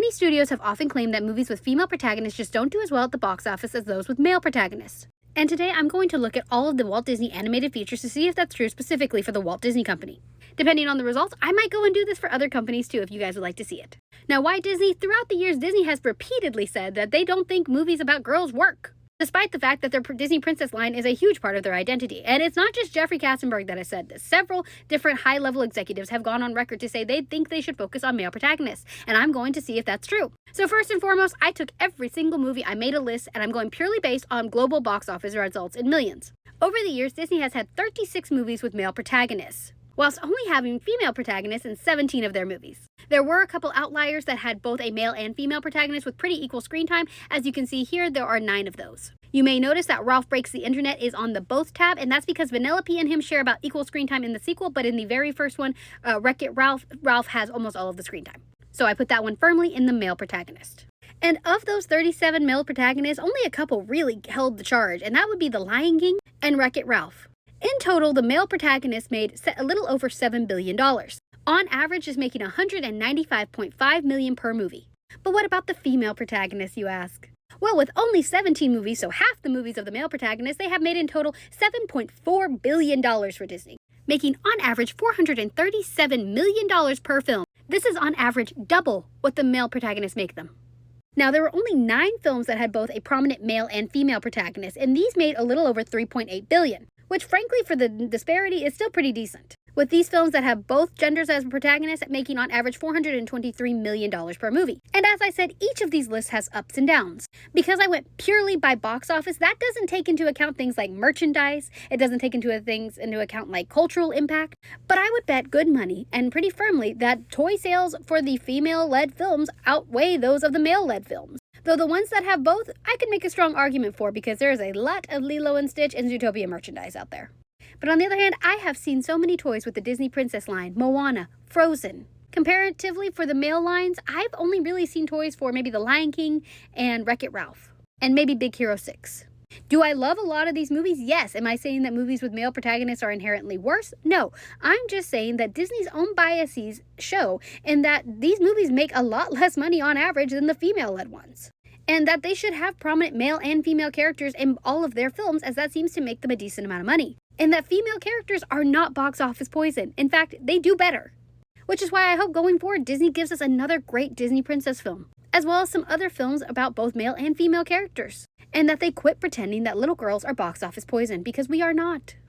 Disney studios have often claimed that movies with female protagonists just don't do as well at the box office as those with male protagonists. And today I'm going to look at all of the Walt Disney animated features to see if that's true specifically for the Walt Disney Company. Depending on the results, I might go and do this for other companies too if you guys would like to see it. Now, why Disney? Throughout the years, Disney has repeatedly said that they don't think movies about girls work, despite the fact that their Disney Princess line is a huge part of their identity. And it's not just Jeffrey Katzenberg that has said this. Several different high-level executives have gone on record to say they think they should focus on male protagonists, and I'm going to see if that's true. So first and foremost, I took every single movie, I made a list, and I'm going purely based on global box office results in millions. Over the years, Disney has had 36 movies with male protagonists, whilst only having female protagonists in 17 of their movies. There were a couple outliers that had both a male and female protagonist with pretty equal screen time. As you can see here, there are 9 of those. You may notice that Ralph Breaks the Internet is on the Both tab, and that's because Vanellope and him share about equal screen time in the sequel, but in the very first one, Wreck-It Ralph has almost all of the screen time. So I put that one firmly in the male protagonist. And of those 37 male protagonists, only a couple really held the charge, and that would be The Lion King and Wreck-It Ralph. In total, the male protagonist made a little over $7 billion. On average, is making $195.5 million per movie. But what about the female protagonist, you ask? Well, with only 17 movies, so half the movies of the male protagonist, they have made in total $7.4 billion for Disney, making on average $437 million per film. This is on average double what the male protagonists make them. Now, there were only 9 films that had both a prominent male and female protagonist, and these made a little over $3.8 billion, which frankly for the disparity is still pretty decent, with these films that have both genders as protagonists making on average $423 million per movie. And as I said, each of these lists has ups and downs. Because I went purely by box office, that doesn't take into account things like merchandise, it doesn't take into account like cultural impact, but I would bet good money, and pretty firmly, that toy sales for the female-led films outweigh those of the male-led films. Though the ones that have both, I can make a strong argument for because there is a lot of Lilo and Stitch and Zootopia merchandise out there. But on the other hand, I have seen so many toys with the Disney Princess line, Moana, Frozen. Comparatively for the male lines, I've only really seen toys for maybe The Lion King and Wreck-It Ralph, and maybe Big Hero 6. Do I love a lot of these movies? Yes. Am I saying that movies with male protagonists are inherently worse? No. I'm just saying that Disney's own biases show in that these movies make a lot less money on average than the female-led ones, and that they should have prominent male and female characters in all of their films, as that seems to make them a decent amount of money. And that female characters are not box office poison. In fact, they do better. Which is why I hope going forward, Disney gives us another great Disney princess film, as well as some other films about both male and female characters. And that they quit pretending that little girls are box office poison, because we are not.